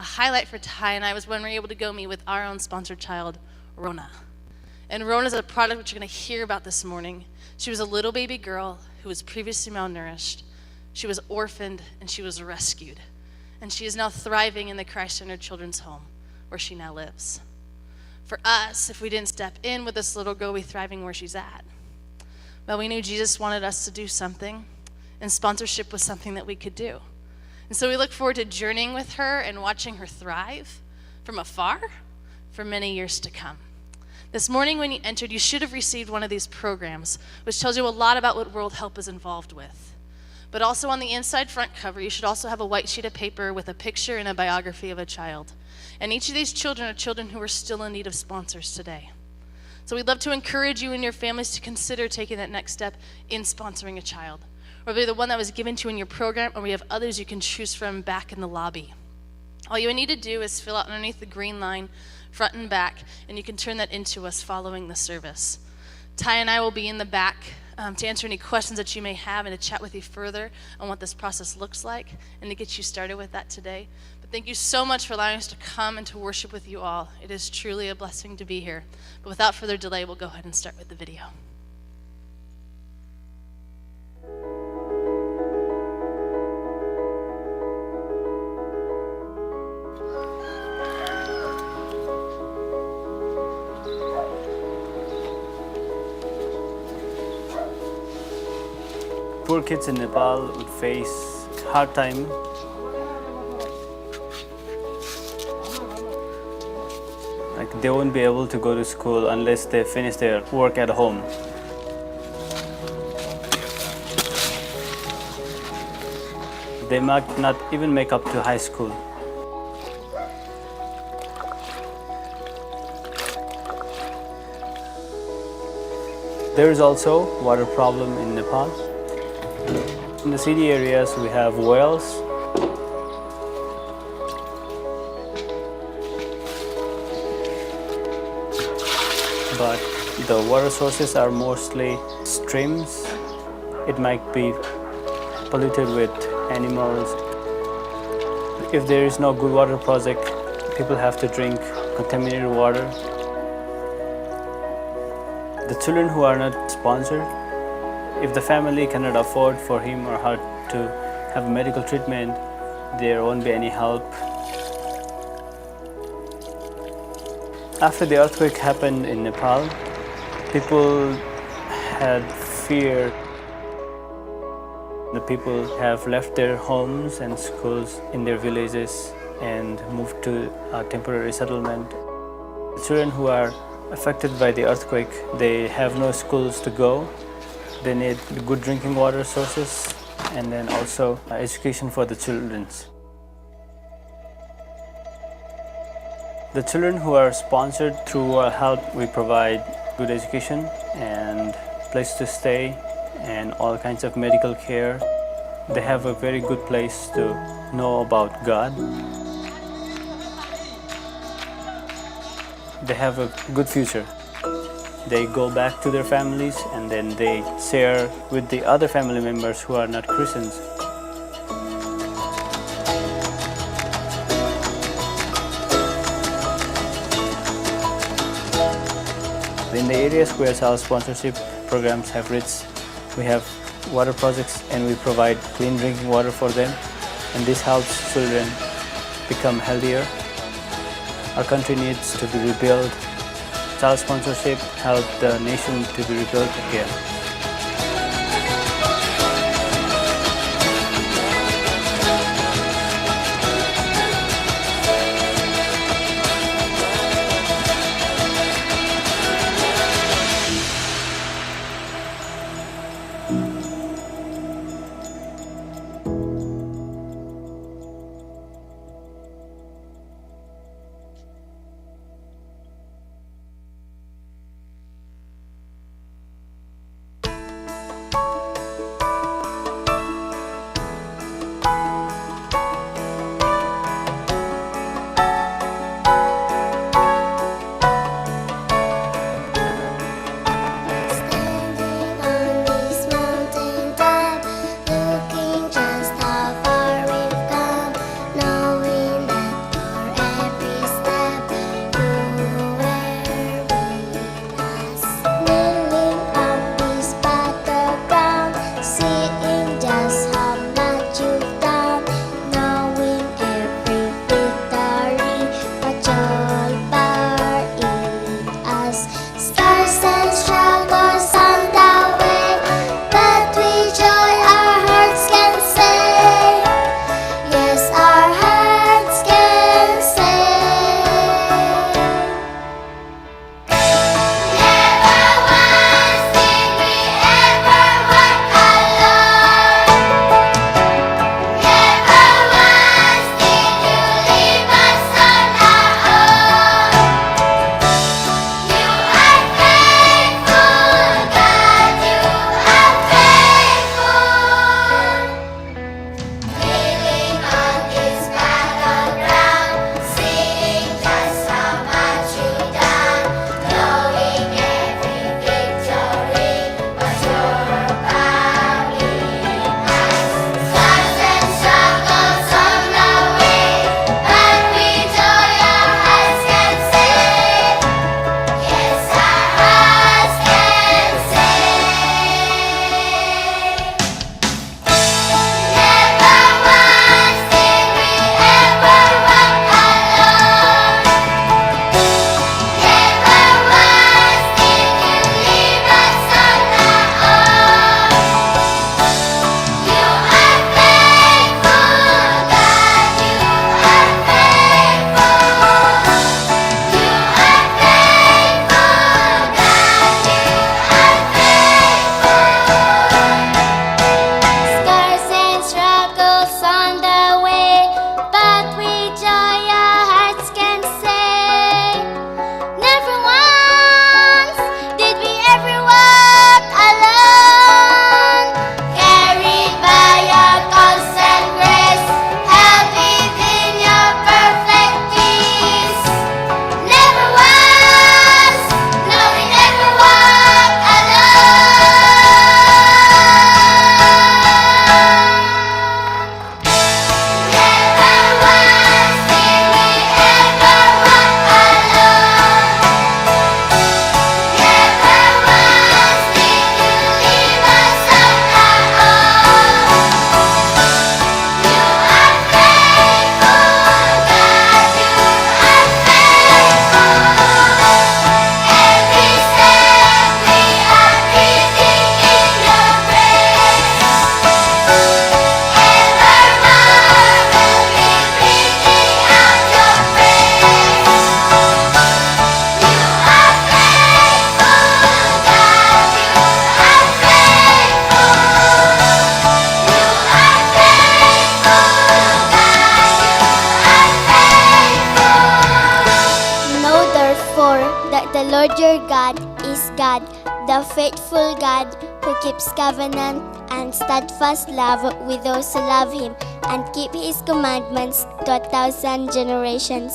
A highlight for Ty and I was when we were able to go meet with our own sponsored child, Rona. And Rona is a product which you're going to hear about this morning. She was a little baby girl who was previously malnourished. She was orphaned and she was rescued. And she is now thriving in the Christ-centered children's home where she now lives. For us, if we didn't step in with this little girl, we'd be thriving where she's at. Well, we knew Jesus wanted us to do something, and sponsorship was something that we could do. And so we look forward to journeying with her and watching her thrive from afar for many years to come. This morning when you entered, you should have received one of these programs, which tells you a lot about what World Help is involved with. But also on the inside front cover, you should also have a white sheet of paper with a picture and a biography of a child. And each of these children are children who are still in need of sponsors today. So we'd love to encourage you and your families to consider taking that next step in sponsoring a child. Whether the one that was given to you in your program, or we have others you can choose from back in the lobby. All you need to do is fill out underneath the green line, front and back, and you can turn that into us following the service. Ty and I will be in the back to answer any questions that you may have and to chat with you further on what this process looks like and to get you started with that today. But thank you so much for allowing us to come and to worship with you all. It is truly a blessing to be here. But without further delay, we'll go ahead and start with the video. Poor kids in Nepal would face hard time. Like they won't be able to go to school unless they finish their work at home. They might not even make up to high school. There is also water problem in Nepal. In the city areas, we have wells. But the water sources are mostly streams. It might be polluted with animals. If there is no good water project, people have to drink contaminated water. The children who are not sponsored, if the family cannot afford for him or her to have medical treatment, there won't be any help. After the earthquake happened in Nepal, people had fear. The people have left their homes and schools in their villages and moved to a temporary settlement. The children who are affected by the earthquake, they have no schools to go. They need good drinking water sources and then also education for the children. The children who are sponsored through World Help, we provide good education and place to stay and all kinds of medical care. They have a very good place to know about God. They have a good future. They go back to their families and then they share with the other family members who are not Christians. In the areas where our sponsorship programs have reached, we have water projects and we provide clean drinking water for them, and this helps children become healthier. Our country needs to be rebuilt. Child sponsorship helps the nation to be rebuilt again. Lord your God is God, the faithful God who keeps covenant and steadfast love with those who love him and keep his commandments to 1,000 generations.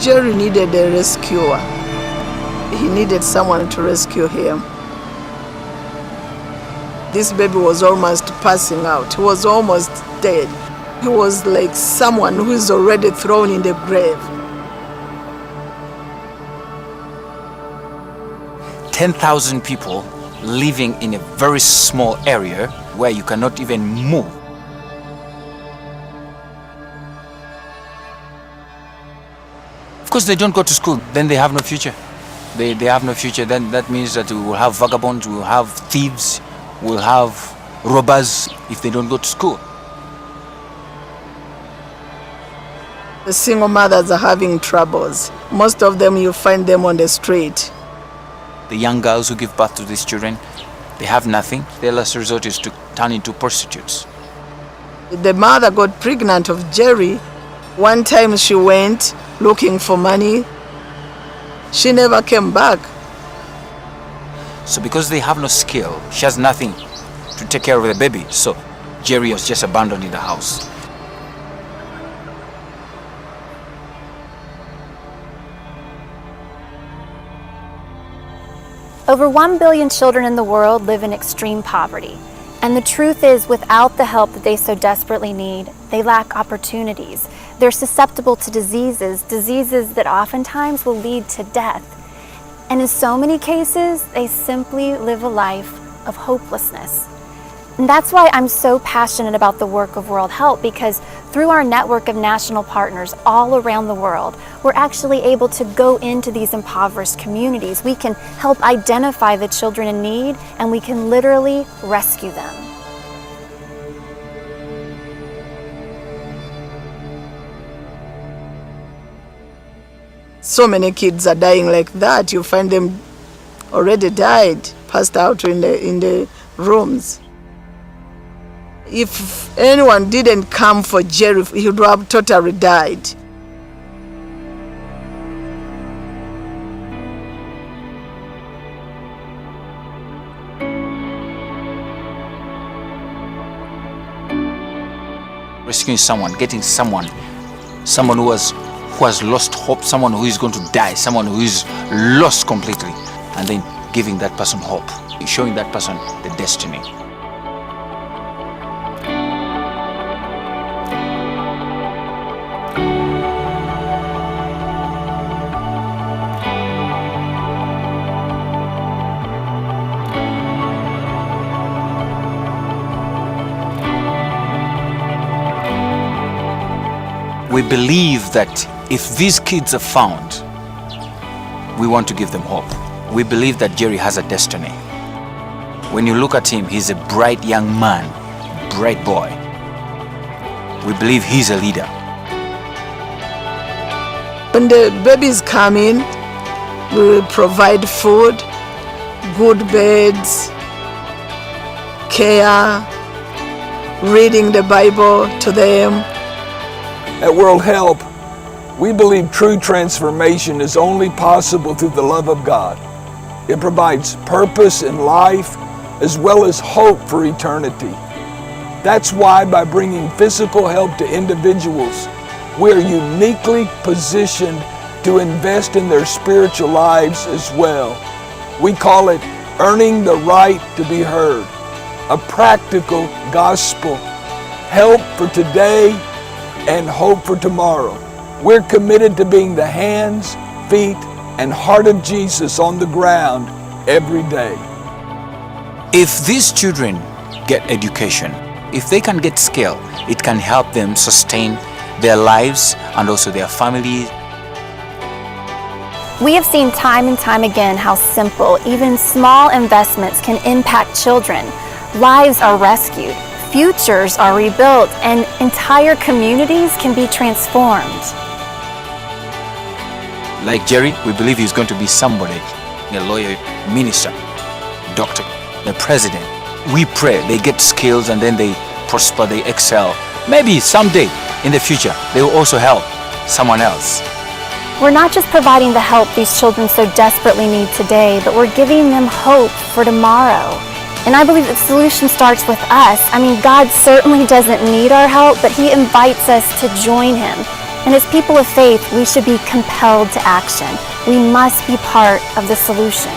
Jerry needed a rescuer. He needed someone to rescue him. This baby was almost passing out. He was almost dead. He was like someone who is already thrown in the grave. 10,000 people living in a very small area where you cannot even move. Of course, they don't go to school, then they have no future. They have no future. Then that means that we will have vagabonds, we will have thieves, we will have robbers if they don't go to school. The single mothers are having troubles. Most of them, you find them on the street. The young girls who give birth to these children, they have nothing. Their last resort is to turn into prostitutes. The mother got pregnant of Jerry. One time she went looking for money. She never came back. So because they have no skill, she has nothing to take care of the baby. So Jerry was just abandoned in the house. Over 1 billion children in the world live in extreme poverty. And the truth is, without the help that they so desperately need, they lack opportunities. They're susceptible to diseases that oftentimes will lead to death. And in so many cases, they simply live a life of hopelessness. And that's why I'm so passionate about the work of World Help, because through our network of national partners all around the world, we're actually able to go into these impoverished communities. We can help identify the children in need, and we can literally rescue them. So many kids are dying like that. You find them already died, passed out in the rooms. If anyone didn't come for Jerry, he would have totally died. Rescuing someone, getting someone who has lost hope, someone who is going to die, someone who is lost completely, and then giving that person hope, showing that person the destiny. We believe that if these kids are found, we want to give them hope. We believe that Jerry has a destiny. When you look at him, he's a bright young man, bright boy. We believe he's a leader. When the babies come in, we will provide food, good beds, care, reading the Bible to them. At World Help, we believe true transformation is only possible through the love of God. It provides purpose in life as well as hope for eternity. That's why by bringing physical help to individuals, we're uniquely positioned to invest in their spiritual lives as well. We call it earning the right to be heard, a practical gospel, help for today and hope for tomorrow. We're committed to being the hands, feet, and heart of Jesus on the ground every day. If these children get education, if they can get skill, it can help them sustain their lives and also their families. We have seen time and time again how simple, even small investments can impact children. Lives are rescued, futures are rebuilt, and entire communities can be transformed. Like Jerry, we believe he's going to be somebody a lawyer, minister, doctor, the president. We pray they get skills and then they prosper, they excel. Maybe someday in the future they will also help someone else. We're not just providing the help these children so desperately need today, but we're giving them hope for tomorrow. And I believe that the solution starts with us. I mean, God certainly doesn't need our help, but He invites us to join Him. And as people of faith, we should be compelled to action. We must be part of the solution.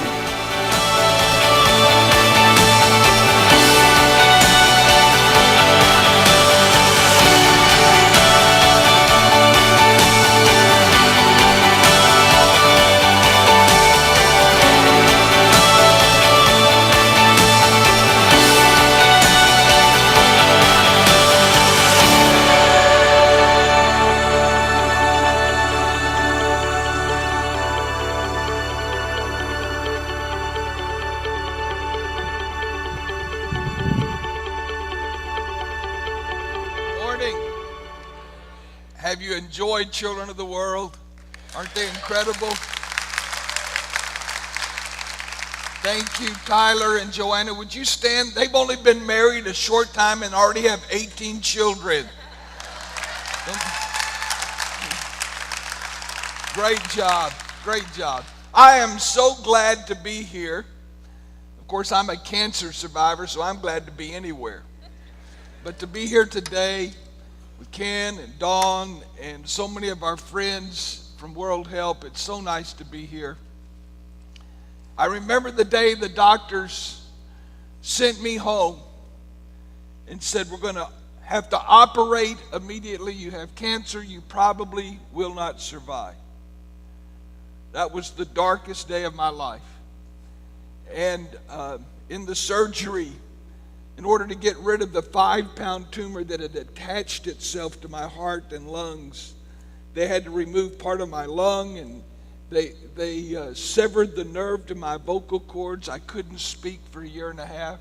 Have you enjoyed Children of the World? Aren't they incredible? Thank you, Tyler and Joanna. Would you stand? They've only been married a short time and already have 18 children. Great job, great job. I am so glad to be here. Of course, I'm a cancer survivor, so I'm glad to be anywhere. But to be here today with Ken and Dawn and so many of our friends from World Help, it's so nice to be here. I remember the day the doctors sent me home and said, we're going to have to operate immediately. You have cancer. You probably will not survive. That was the darkest day of my life. And in the surgery, in order to get rid of the 5-pound tumor that had attached itself to my heart and lungs, they had to remove part of my lung, and they severed the nerve to my vocal cords. I couldn't speak for a year and a half.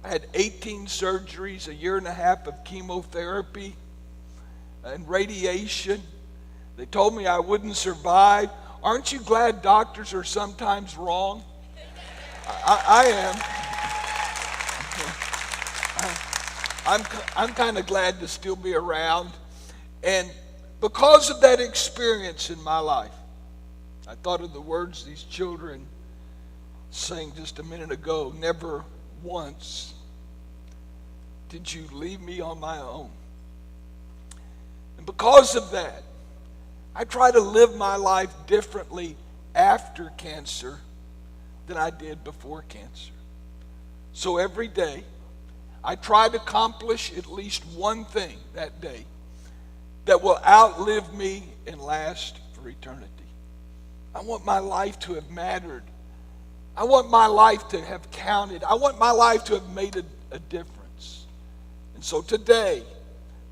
I had 18 surgeries, a year and a half of chemotherapy and radiation. They told me I wouldn't survive. Aren't you glad doctors are sometimes wrong? I am. I'm kind of glad to still be around. And because of that experience in my life, I thought of the words these children sang just a minute ago. Never once did you leave me on my own. And because of that, I try to live my life differently after cancer than I did before cancer. So every day, I try to accomplish at least one thing that day that will outlive me and last for eternity. I want my life to have mattered. I want my life to have counted. I want my life to have made a difference. And so today,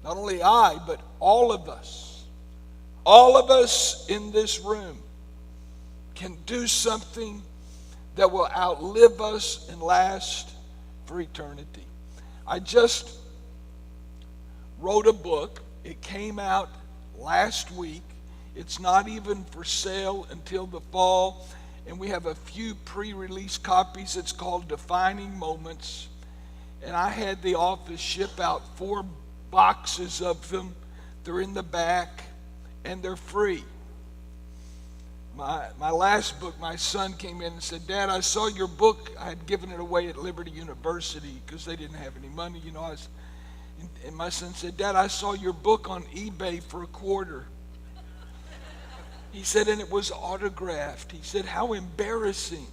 not only I, but all of us in this room can do something that will outlive us and last for eternity. I just wrote a book. It came out last week. It's not even for sale until the fall, and we have a few pre-release copies. It's called Defining Moments, and I had the office ship out 4 boxes of them. They're in the back, and they're free. My last book, my son came in and said, Dad, I saw your book. I had given it away at Liberty University because they didn't have any money. You know, and my son said, Dad, I saw your book on eBay for $0.25. He said, and it was autographed. He said, how embarrassing.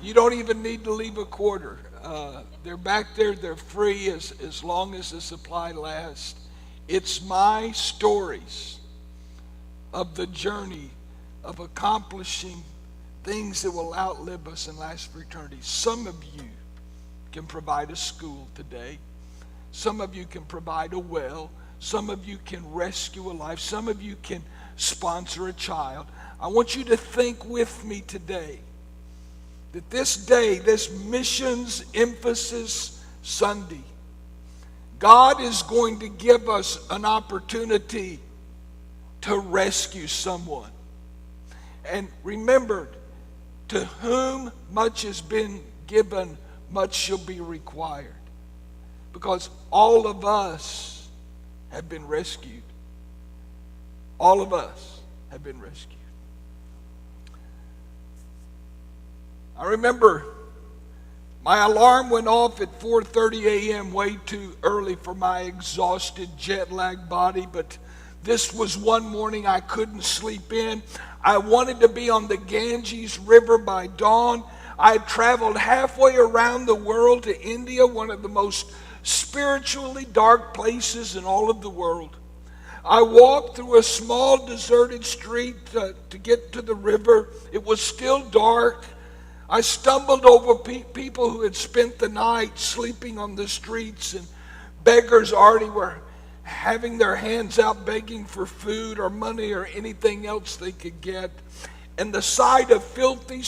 You don't even need to leave $0.25. They're back there. They're free as long as the supply lasts. It's my stories of the journey of accomplishing things that will outlive us and last for eternity. Some of you can provide a school today. Some of you can provide a well. Some of you can rescue a life. Some of you can sponsor a child. I want you to think with me today that this day, this Missions Emphasis Sunday, God is going to give us an opportunity to rescue someone. And remember, to whom much has been given, much shall be required. Because all of us have been rescued. All of us have been rescued. I remember my alarm went off at 4:30 a.m., way too early for my exhausted, jet-lagged body, but this was one morning I couldn't sleep in. I wanted to be on the Ganges River by dawn. I had traveled halfway around the world to India, one of the most spiritually dark places in all of the world. I walked through a small deserted street to get to the river. It was still dark. I stumbled over people who had spent the night sleeping on the streets, and beggars already were having their hands out begging for food or money or anything else they could get. And the sight of filthy,